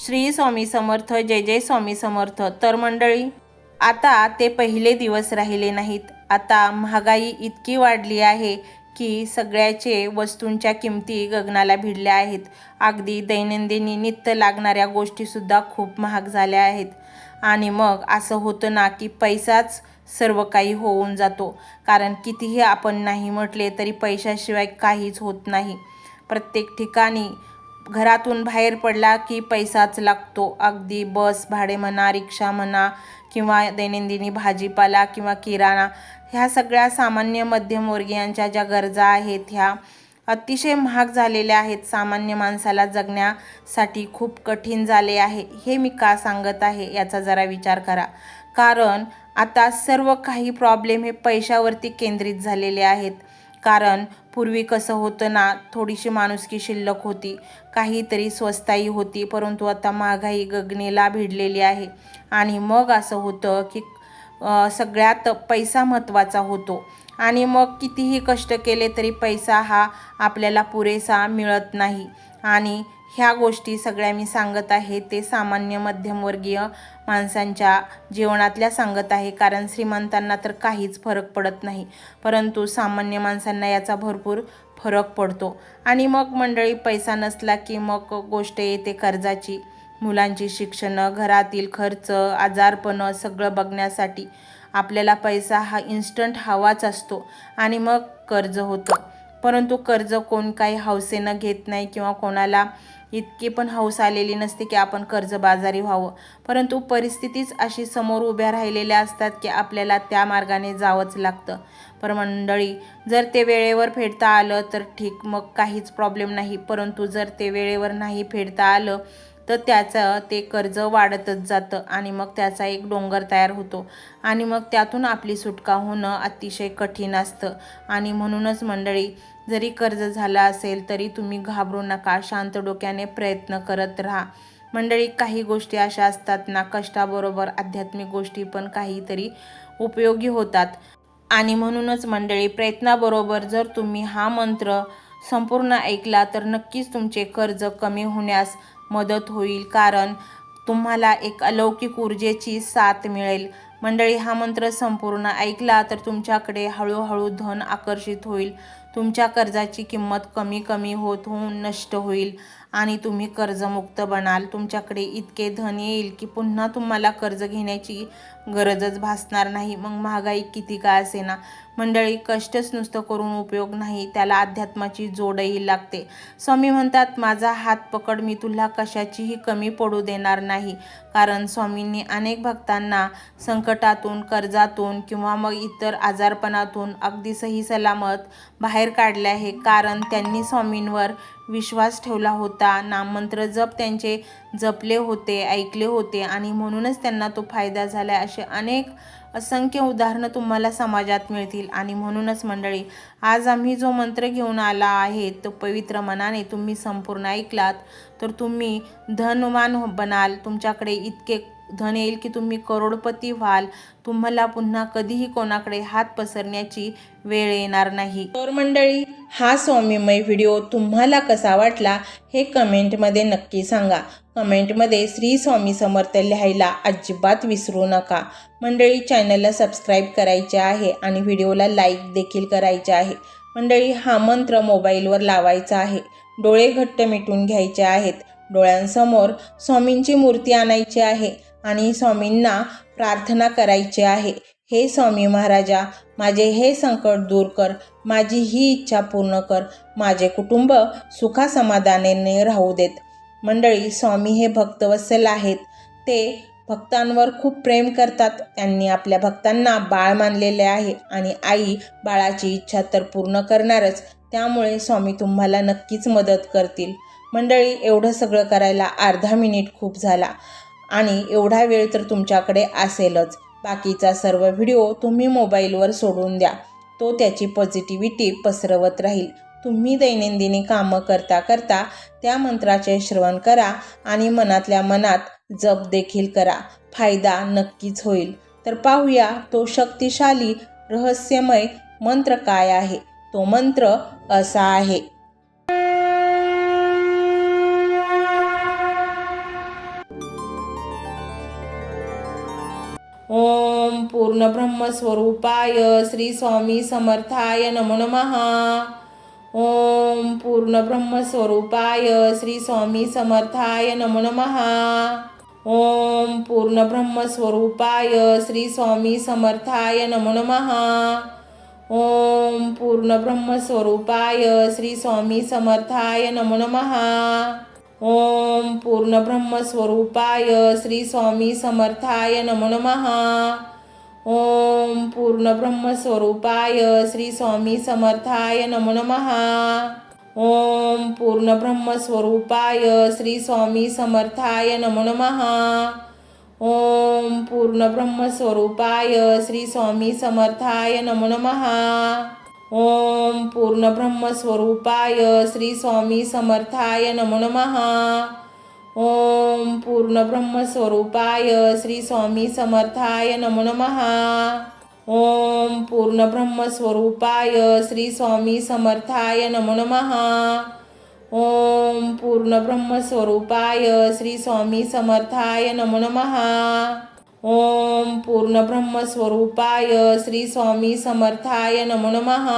श्री स्वामी समर्थ, जय जय स्वामी समर्थ। तर मंडळी, आता ते पहिले दिवस राहिले नाहीत। आता महागाई इतकी वाढली आहे की सगळ्याचे वस्तूंच्या किमती गगनाला भिडल्या आहेत। अगदी दैनंदिनी नित्य लागणाऱ्या गोष्टीसुद्धा खूप महाग झाल्या आहेत। आणि मग असं होतं ना की पैसाच सर्व काही होऊन जातो, कारण कितीही आपण नाही म्हटले तरी पैशाशिवाय काहीच होत नाही। प्रत्येक ठिकाणी घरातून बाहेर पडला की पैसाच लागतो। अगदी बस भाडे म्हणा, रिक्षा म्हणा, किंवा दैनंदिनी भाजीपाला किंवा किराणा, ह्या सगळ्या सामान्य मध्यमवर्गीयांच्या ज्या गरजा आहेत ह्या अतिशय महाग झालेल्या आहेत। सामान्य माणसाला जगण्यासाठी खूप कठीण झाले आहे। हे मी का सांगत आहे याचा जरा विचार करा, कारण आता सर्व काही प्रॉब्लेम हे पैशावरती केंद्रित झालेले आहेत। कारण पूर्वी कसं होतं ना, थोडीशी माणुसकी शिल्लक होती, काहीतरी स्वस्ताई होती, परंतु आता महागाई गगनेला भिडलेली आहे। आणि मग असं होतं की सगळ्यात पैसा महत्त्वाचा होतो। आणि मग कितीही कष्ट केले तरी पैसा हा आपल्याला पुरेसा मिळत नाही। आणि ह्या गोष्टी सगळ्या मी सांगत आहे ते सामान्य मध्यमवर्गीय माणसांच्या जीवनातल्या सांगत आहे, कारण श्रीमंतांना तर काहीच फरक पडत नाही, परंतु सामान्य माणसांना याचा भरपूर फरक पडतो। आणि मग मंडळी, पैसा नसला की मग गोष्ट येते कर्जाची। मुलांची शिक्षणं, घरातील खर्च, आजारपणं सगळं बघण्यासाठी आपल्याला पैसा हा इन्स्टंट हवाच असतो। आणि मग कर्ज होतं, परंतु कर्ज कोण काही हौसेनं घेत नाही, किंवा कोणाला इतकी पण हौस आलेली नसते की आपण कर्जबाजारी व्हावं, परंतु परिस्थितीच अशी समोर उभ्या राहिलेल्या असतात की आपल्याला त्या मार्गाने जावंच लागतं। पण मंडळी, जर ते वेळेवर फेडता आलं तर ठीक, मग काहीच प्रॉब्लेम नाही, परंतु जर ते वेळेवर नाही फेडता आलं तर त्याचं ते कर्ज वाढतच जातं आणि मग त्याचा एक डोंगर तयार होतो आणि मग त्यातून आपली सुटका होणं अतिशय कठीण असतं। आणि म्हणूनच मंडळी, जरी कर्ज झालं असेल तरी तुम्ही घाबरू नका, शांत डोक्याने प्रयत्न करत राहा। मंडळी, काही गोष्टी अशा असतात ना, कष्टाबरोबर आध्यात्मिक गोष्टी पण काहीतरी उपयोगी होतात। आणि म्हणूनच मंडळी, प्रयत्नाबरोबर जर तुम्ही हा मंत्र संपूर्ण ऐकला तर नक्कीच तुमचे कर्ज कमी होण्यास मदत होईल, कारण तुम्हाला एक अलौकिक ऊर्जेची साथ मिळेल। मंडळी, हा मंत्र संपूर्ण ऐकला तर तुमच्याकडे हळूहळू धन आकर्षित होईल, तुमच्या कर्जाची किंमत कमी कमी होत होऊन नष्ट होईल आणि तुम्ही कर्जमुक्त बनाल। तुमच्याकडे इतके धन येईल की पुन्हा तुम्हाला कर्ज घेण्याची गरजच भासणार नाही। मग महागाई किती का असेना मंडळी, कष्टच नुसतं करून उपयोग नाही, त्याला अध्यात्माची जोडही लागते। स्वामी म्हणतात, माझा हात पकड, मी तुला कशाचीही कमी पडू देणार नाही। कारण स्वामींनी अनेक भक्तांना संकटातून, कर्जातून किंवा मग इतर आजारपणातून अगदी सही सलामत बाहेर काढले आहे, कारण त्यांनी स्वामींवर विश्वास ठेवला होता, नाममंत्र जप त्यांचे जपले होते, ऐकले होते, आणि म्हणूनच त्यांना तो फायदा झाला। असे अनेक असंख्य उदाहरणं तुम्हाला समाजात मिळतील। आणि म्हणूनच मंडळी, आज आम्ही जो मंत्र घेऊन आला आहे तो पवित्र मनाने तुम्ही संपूर्ण ऐकलात तर तुम्ही धनवान बनाल, तुमच्याकडे इतके धन येईल की तुम्ही करोडपती व्हाल, तुम्हाला पुन्हा कधीही कोणाकडे हात पसरण्याची वेळ येणार नाही। तर मंडळी, हा स्वामीमय व्हिडिओ तुम्हाला कसा वाटला हे कमेंटमध्ये नक्की सांगा। कमेंटमध्ये श्री स्वामी समर्थ लिहायला अजिबात विसरू नका। मंडळी, चॅनलला सबस्क्राईब करायचे आहे आणि व्हिडिओला लाईक देखील करायचे आहे। मंडळी, हा मंत्र मोबाईलवर लावायचा आहे, डोळे घट्ट मिटून घ्यायचे आहेत, डोळ्यांसमोर स्वामींची मूर्ती आणायची आहे आणि स्वामींना प्रार्थना करायची आहे, हे स्वामी महाराजा, माझे हे संकट दूर कर, माझी ही इच्छा पूर्ण कर, माझे कुटुंब सुखासमाधानाने राहू देत। मंडळी, स्वामी हे भक्तवत्सल आहेत, ते भक्तांवर खूप प्रेम करतात, त्यांनी आपल्या भक्तांना बाळ मानलेले आहे आणि आई बाळाची इच्छा तर पूर्ण करणारच, त्यामुळे स्वामी तुम्हाला नक्कीच मदत करतील। मंडळी, एवढं सगळं करायला अर्धा मिनिट खूप झाला आणि एवढा वेळ तर तुमच्याकडे असेलच। बाकीचा सर्व व्हिडिओ तुम्ही मोबाईलवर सोडून द्या, तो त्याची पॉझिटिव्हिटी पसरवत राहील। तुम्ही दैनंदिनी कामं करता करता त्या मंत्राचे श्रवण करा आणि मनातल्या मनात जप देखील करा, फायदा नक्कीच होईल। तर पाहूया तो शक्तिशाली रहस्यमय मंत्र काय आहे। तो मंत्र असा आहे, ओम पूर्णब्रह्मस्वरूपाय श्री स्वामी समर्थाय नमो नमः। ओम पूर्णब्रह्मस्वरूपाय श्री स्वामी समर्थाय नमो नमः। ओम पूर्णब्रह्मस्वरूपाय श्री स्वामी समर्थाय नमो नमः। ओम पूर्णब्रह्मस्वरूपाय श्री स्वामी समर्थाय नमो नमः। ओम पूर्णब्रह्मस्वरूपाय श्री स्वामी समर्थाय नमो नमः। ओम पूर्णब्रह्मस्वरूपाय श्री स्वामी समर्थाय नमो नमः। ओम पूर्णब्रह्मस्वरूपाय श्री स्वामी समर्थाय नमो नमः। ओम पूर्णब्रह्मस्वरूपाय श्री स्वामी समर्थाय नमो नमः। ओम पूर्णब्रह्मस्वरूपाय श्री स्वामी समर्थाय नमो नमः। ओम पूर्णब्रह्मस्वरूपाय श्री स्वामी समर्थाय नमो नमः। ओम पूर्णब्रह्मस्वरूपाय श्री स्वामी समर्थाय नमो नमः। ओम पूर्णब्रह्मस्वरूपाय श्री स्वामी समर्थाय नमो नमः। ओम पूर्णब्रह्मस्वरूपाय श्री स्वामी समर्थाय नमो नमः।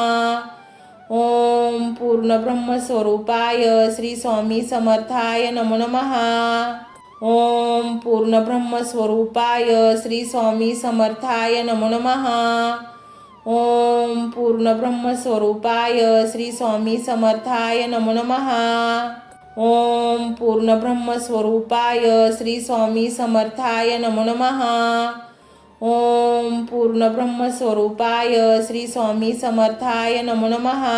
ओम पूर्णब्रह्मस्वरूपाय श्री स्वामी समर्थाय नमो नमः। ओम पूर्णब्रह्मस्वरूपाय श्री स्वामी समर्थाय नमो नमः। ओम पूर्णब्रह्मस्वरूपाय श्री स्वामी समर्थाय नमो नमः। ओम पूर्णब्रह्मस्वरूपाय श्री स्वामी समर्थाय नमो नमः। ओम पूर्णब्रह्मस्वरूपाय श्री स्वामी समर्थाय नमो नमः।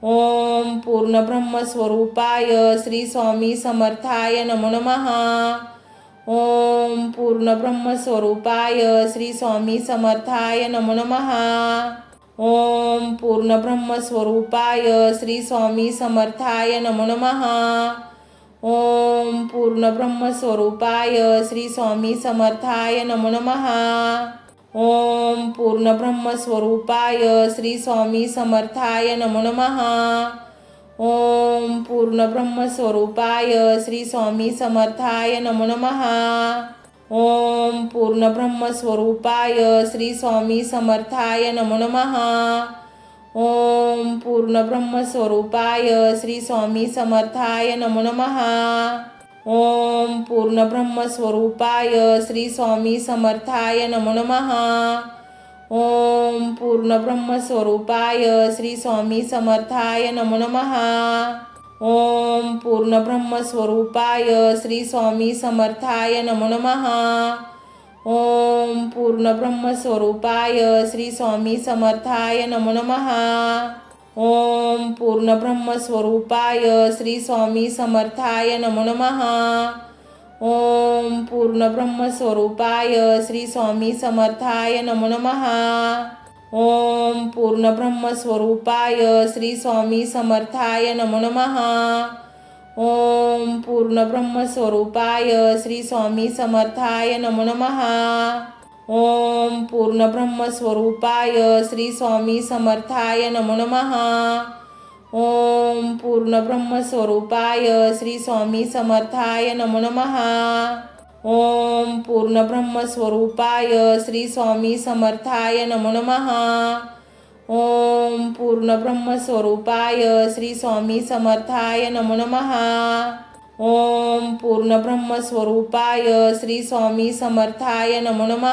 ओम पूर्णब्रह्मस्वरूपाय श्री स्वामी समर्थाय नमो नमः। ओम पूर्णब्रह्मस्वरूपाय श्री स्वामी समर्थाय नमो नमः। ओम पूर्णब्रह्मस्वरूपाय श्री स्वामी समर्थाय नमो नमः। ओम पूर्णब्रह्मस्वरूपाय श्री स्वामी समर्थाय नमो नमः। ओम पूर्णब्रह्मस्वरूपाय श्री स्वामी समर्थाय नमो नमः। ओम पूर्णब्रह्मस्वरूपाय श्री स्वामी समर्थाय नमो नमः। ओम पूर्णब्रह्मस्वरूपाय श्री स्वामी समर्थाय नमो नमः। ओम पूर्णब्रह्मस्वरूपाय श्री स्वामी समर्थाय नमो नमः। ओम पूर्णब्रह्मस्वरूपाय श्री स्वामी समर्थाय नमो नमः। ओम पूर्णब्रह्मस्वरूपाय श्री स्वामी समर्थाय नमो नमः। ओम पूर्णब्रह्मस्वरूपाय श्री स्वामी समर्थाय नमो नमः। ओम पूर्णब्रह्मस्वरूपाय श्री स्वामी समर्थाय नमो नमः। ओम पूर्णब्रह्मस्वरूपाय श्री स्वामी समर्थाय नमो नमः। ओम पूर्णब्रह्मस्वरूपाय श्री स्वामी समर्थाय नमो नमः। ओम पूर्णब्रह्मस्वरूपाय श्री स्वामी समर्थाय नमो नमः। ओम पूर्णब्रह्मस्वरूपाय श्री स्वामी समर्थाय नमो नमः। ओम पूर्णब्रह्मस्वरूपाय श्री स्वामी समर्थाय नमो नमः। ओम पूर्णब्रह्मस्वरूपाय श्री स्वामी समर्थाय नमो नमः। ओम पूर्णब्रह्मस्वरूपाय श्री स्वामी समर्थाय नमो नमः। ओम पूर्णब्रह्मस्वरूपाय श्री स्वामी समर्थाय नमो नमः। ओम पूर्णब्रह्मस्वरूपाय श्री स्वामी समर्थाय नमो नमः।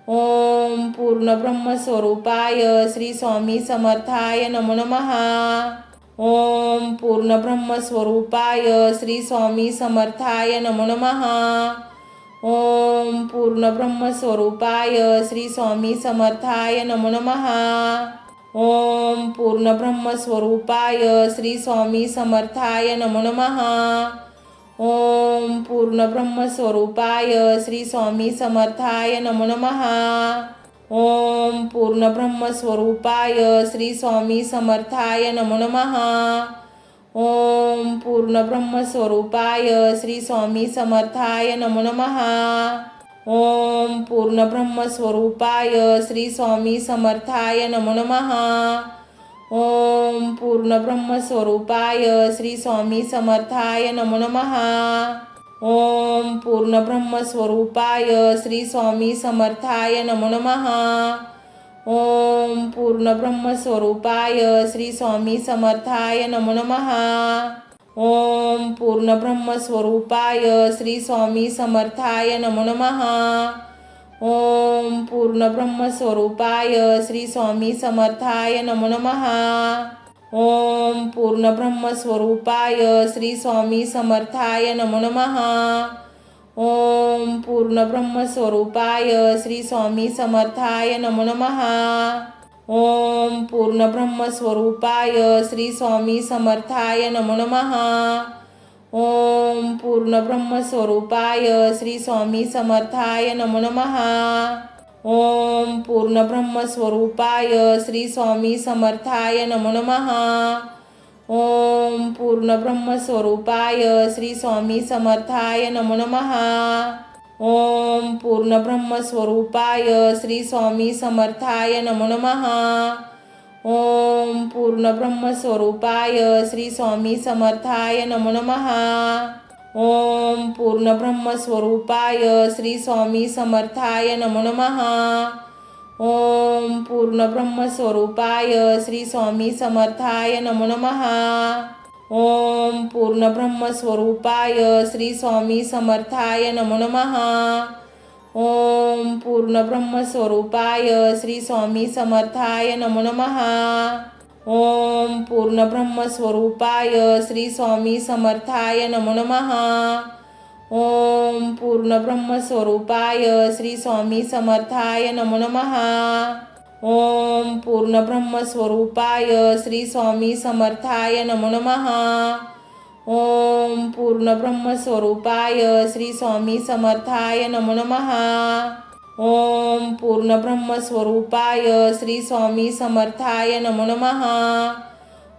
ओम पूर्णब्रह्मस्वरूपाय श्री स्वामी समर्थाय नमो नमः। ओम पूर्णब्रह्मस्वरूपाय श्री स्वामी समर्थाय नमो नमः। ओम पूर्णब्रह्मस्वरूपाय श्री स्वामी समर्थाय नमो नमः। ओम पूर्णब्रह्मस्वरूपाय श्री स्वामी समर्थाय नमो नमः। ओम पूर्णब्रह्मस्वरूपाय श्री स्वामी समर्थाय नमो नमः। ओम पूर्णब्रह्मस्वरूपाय श्री स्वामी समर्थाय नमो नमः। ओम पूर्णब्रह्मस्वरूपाय श्री स्वामी समर्थाय नमो नमः। ओम पूर्णब्रह्मस्वरूपाय श्री स्वामी समर्थाय नमो नमः। ओम पूर्णब्रह्मस्वरूपाय श्री स्वामी समर्थाय नमो नमः। ओम पूर्णब्रह्मस्वरूपाय श्री स्वामी समर्थाय नमो नमः। ओम पूर्णब्रह्मस्वरूपाय श्री स्वामी समर्थाय नमो नमः। ओम पूर्णब्रह्मस्वरूपाय श्री स्वामी समर्थाय नमो नमः। ओम पूर्णब्रह्मस्वरूपाय श्री स्वामी समर्थाय नमो नमः। ओम पूर्णब्रह्मस्वरूपाय श्री स्वामी समर्थाय नमो नमः। ओम पूर्णब्रह्मस्वरूपाय श्री स्वामी समर्थाय नमो नमः। ओम पूर्णब्रह्मस्वरूपाय श्री स्वामी समर्थाय नमो नमः। ओम पूर्णब्रह्मस्वरूपाय श्री स्वामी समर्थाय नमो नमः। ओम पूर्णब्रह्मस्वरूपाय श्री स्वामी समर्थाय नमो नमः। ओम पूर्णब्रह्मस्वरूपाय श्री स्वामी समर्थाय नमो नमः। ओम पूर्णब्रह्मस्वरूपाय श्री स्वामी समर्थाय नमो नमः। ओम पूर्णब्रह्मस्वरूपाय श्री स्वामी समर्थाय नमो नमः। ओम पूर्णब्रह्मस्वरूपाय श्री स्वामी समर्थाय नमो नमः। ओम पूर्णब्रह्मस्वरूपाय श्री स्वामी समर्थाय नमो नमः। ओम पूर्णब्रह्मस्वरूपाय श्री स्वामी समर्थाय नमो नमः। ओम पूर्णब्रह्मस्वरूपाय श्री स्वामी समर्थाय नमो नमः। ओम पूर्णब्रह्मस्वरूपाय श्री स्वामी समर्थाय नमो नमः। ओम पूर्णब्रह्मस्वरूपाय श्री स्वामी समर्थाय नमो नमः। ओम पूर्णब्रह्मस्वरूपाय श्री स्वामी समर्थाय नमो नमः। ओम पूर्णब्रह्मस्वरूपाय श्री स्वामी समर्थाय नमो नमः। ओम पूर्णब्रह्मस्वरूपाय श्री स्वामी समर्थाय नमो नमः।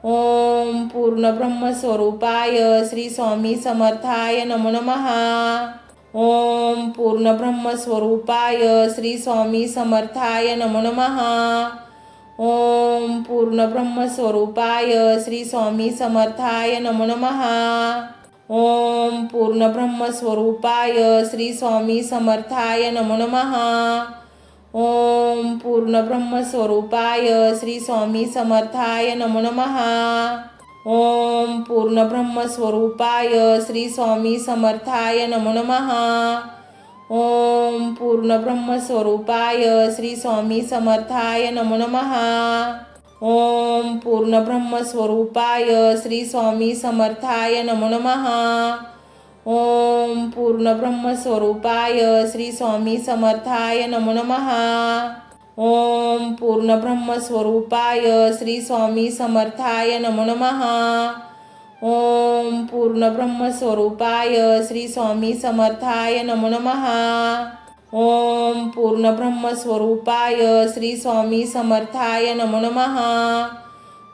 ओम पूर्णब्रह्मस्वरूपाय श्री स्वामी समर्थाय नमो नमः। ओम पूर्णब्रह्मस्वरूपाय श्री स्वामी समर्थाय नमो नमः। ओम पूर्णब्रह्मस्वरूपाय श्री स्वामी समर्थाय नमो नमः। ओम पूर्णब्रह्मस्वरूपाय श्री स्वामी समर्थाय नमो नमः। ओम पूर्णब्रह्मस्वरूपाय श्री स्वामी समर्थाय नमो नमः। ओम पूर्णब्रह्मस्वरूपाय श्री स्वामी समर्थाय नमो नमः। ओम पूर्णब्रह्मस्वरूपाय श्री स्वामी समर्थाय नमो नमः। ओम पूर्णब्रह्मस्वरूपाय श्री स्वामी समर्थाय नमो नमः। ओम पूर्णब्रह्मस्वरूपाय श्री स्वामी समर्थाय नमो नमः। ओम पूर्णब्रह्मस्वरूपाय श्री स्वामी समर्थाय नमो नमः। ओम पूर्णब्रह्मस्वरूपाय श्री स्वामी समर्थाय नमो नमः। ओम पूर्णब्रह्मस्वरूपाय श्री स्वामी समर्थाय नमो नमः।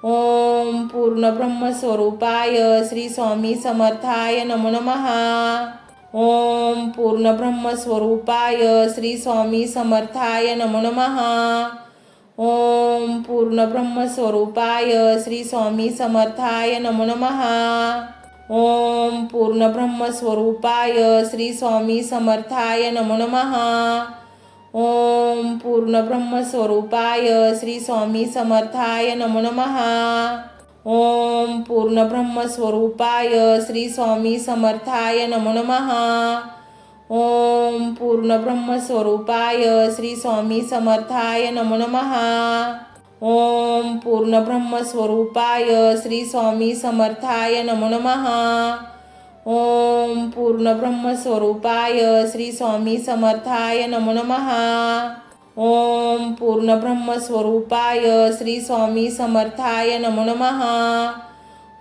ओम पूर्णब्रह्मस्वरूपाय श्री स्वामी समर्थाय नमो नमः। ओम पूर्णब्रह्मस्वरूपाय श्री स्वामी समर्थाय नमो नमः। ओम पूर्णब्रह्मस्वरूपाय श्री स्वामी समर्थाय नमो नमः। ओम पूर्णब्रह्मस्वरूपाय श्री स्वामी समर्थाय नमो नमः। ओम पूर्णब्रह्मस्वरूपाय श्री स्वामी समर्थाय नमो नमः। ओम पूर्णब्रह्मस्वरूपाय श्री स्वामी समर्थाय नमो नमः। ओम पूर्णब्रह्मस्वरूपाय श्री स्वामी समर्थाय नमो नमः। ओम पूर्णब्रह्मस्वरूपाय श्री स्वामी समर्थाय नमो नमः। ओम पूर्णब्रह्मस्वरूपाय श्री स्वामी समर्थाय नमो नमः। ओम पूर्णब्रह्मस्वरूपाय श्री स्वामी समर्थाय नमो नमः।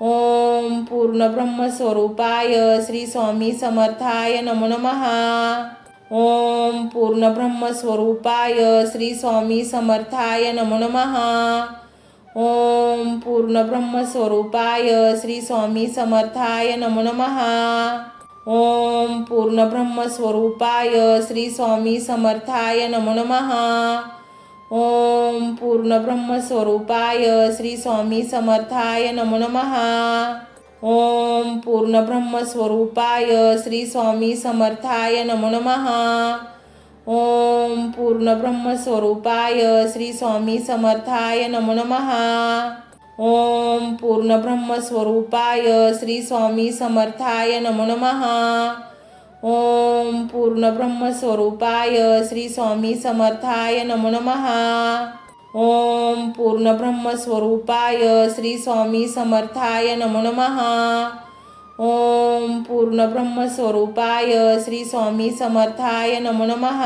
ओम पूर्णब्रह्मस्वरूपाय श्री स्वामी समर्थाय नमो नमः। ओम पूर्णब्रह्मस्वरूपाय श्री स्वामी समर्थाय नमो नमः। ओम पूर्णब्रह्मस्वरूपाय श्री स्वामी समर्थाय नमो नमः। ओम पूर्णब्रह्मस्वरूपाय श्री स्वामी समर्थाय नमो नमः। ओम पूर्णब्रह्मस्वरूपाय श्री स्वामी समर्थाय नमो नमः। ओम पूर्ण ब्रह्मस्वरूपाय श्री स्वामी समर्थाय नमो नमः। ओम पूर्ण ब्रह्मस्वरूपाय श्री स्वामी समर्थाय नमो नमः। ओम पूर्ण ब्रह्मस्वरूपाय श्री स्वामी समर्थाय नमो नमः। ओम पूर्ण ब्रह्मस्वरूपाय श्री स्वामी समर्थाय नमो नमः। ओम पूर्ण ब्रह्मस्वरूपाय श्री स्वामी समर्थाय नमो नमः। ओम पूर्ण ब्रह्मस्वरूपाय श्री स्वामी समर्थाय नमो नमः।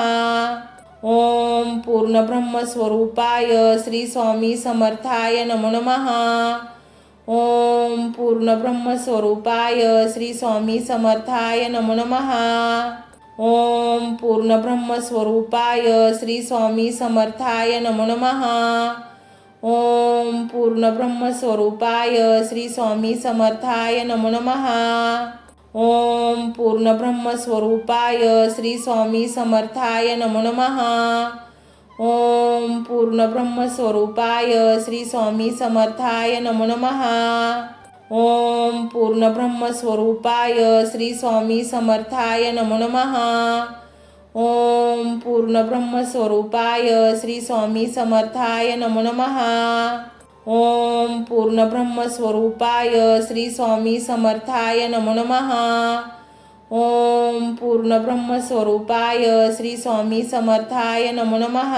ओम पूर्ण ब्रह्मस्वरूपाय श्री स्वामी समर्थाय नमो नमः। ओम पूर्ण ब्रह्मस्वरूपाय श्री स्वामी समर्थाय नमो नमः। ओम पूर्ण ब्रह्मस्वरूपाय श्री स्वामी समर्थाय नमो नमः। ओम पूर्ण ब्रह्मस्वरूपाय श्री स्वामी समर्थाय नमो नमः। ओम पूर्ण ब्रह्मस्वरूपाय श्री स्वामी समर्थाय नमो नमः। ओम पूर्ण ब्रह्मस्वरूपाय श्री स्वामी समर्थाय नमो नमः। ओम पूर्ण ब्रह्मस्वरूपाय श्री स्वामी समर्थाय नमो नमः। ओम पूर्ण ब्रह्मस्वरूपाय श्री स्वामी समर्थाय नमो नमः। ओम पूर्ण ब्रह्मस्वरूपाय श्री स्वामी समर्थाय नमो नमः। ओम पूर्ण ब्रह्मस्वरूपाय श्री स्वामी समर्थाय नमो नमः।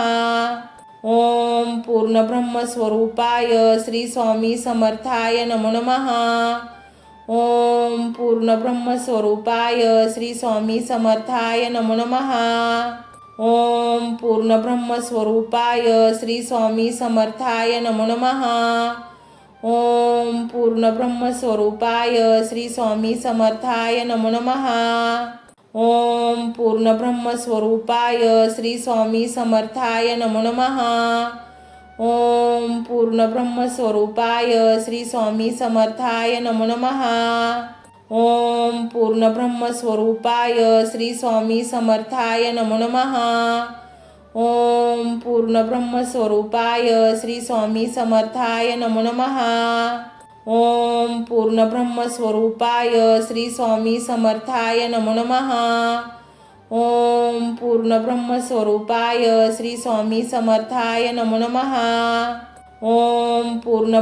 ओम पूर्ण ब्रह्मस्वरूपाय श्री स्वामी समर्थाय नमो नमः। ओम पूर्ण ब्रह्मस्वरूपाय श्री स्वामी समर्थाय नमो नमः। ओम पूर्ण ब्रह्मस्वरूपाय श्री स्वामी समर्थाय नमो नमः। ओम पूर्ण ब्रह्मस्वरूपाय श्री स्वामी समर्थाय नमो नमः। ओम पूर्ण ब्रह्मस्वरूपाय श्री स्वामी समर्थाय नमो नमः। ओम पूर्ण ब्रह्मस्वरूपाय श्री स्वामी समर्थाय नमो नमः। ओम पूर्ण ब्रह्मस्वरूपाय श्री स्वामी समर्थाय नमो नमः। ओम पूर्ण ब्रह्मस्वरूपाय श्री स्वामी समर्थाय नमो नमः। ओम पूर्ण ब्रह्मस्वरूपाय श्री स्वामी समर्थाय नमो नमः। ओम पूर्ण ब्रह्मस्वरूपाय श्री स्वामी समर्थाय नमो नमः। ओम पूर्ण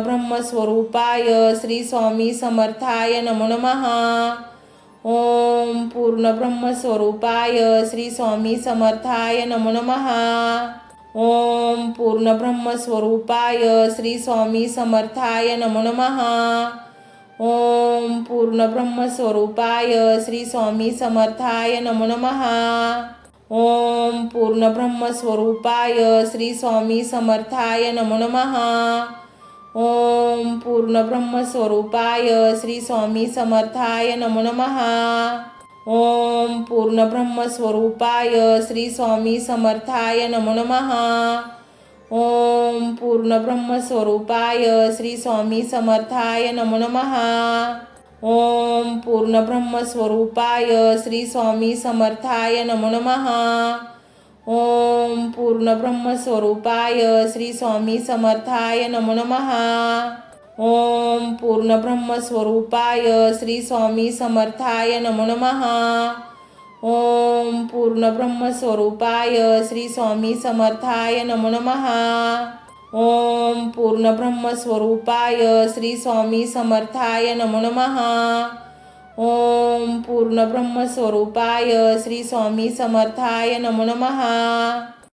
ब्रह्मस्वरूपाय श्री स्वामी समर्थाय नमो नमः। ओम पूर्ण ब्रह्मस्वरूपाय श्री स्वामी समर्थाय नमो नमः। ओम पूर्ण ब्रह्मस्वरूपाय श्री स्वामी समर्थाय नमो नमः। ओम पूर्ण ब्रह्मस्वरूपाय श्री स्वामी समर्थाय नमो नमः। ओम पूर्ण ब्रह्मस्वरूपाय श्री स्वामी समर्थाय नमो नमः। ओम पूर्ण ब्रह्मस्वरूपाय श्री स्वामी समर्थाय नमो नमः। ओम पूर्ण ब्रह्मस्वरूपाय श्री स्वामी समर्थाय नमो नमः। ओम पूर्ण ब्रह्मस्वरूपाय श्री स्वामी समर्थाय नमो नमः। ओम पूर्ण ब्रह्मस्वरूपाय श्री स्वामी समर्थाय नमो नमः। ओम पूर्ण ब्रह्मस्वरूपाय श्री स्वामी समर्थाय नमो नमः। ओम पूर्ण ब्रह्मस्वरूपाय श्री स्वामी समर्थाय नमो नमः। ओम पूर्ण ब्रह्मस्वरूपाय श्री स्वामी समर्थाय नमो नमः। ओम पूर्ण ब्रह्मस्वरूपाय श्री स्वामी समर्थाय नमो नमः। ओम पूर्ण ब्रह्मस्वरूपाय श्री स्वामी समर्थाय नमो नमः।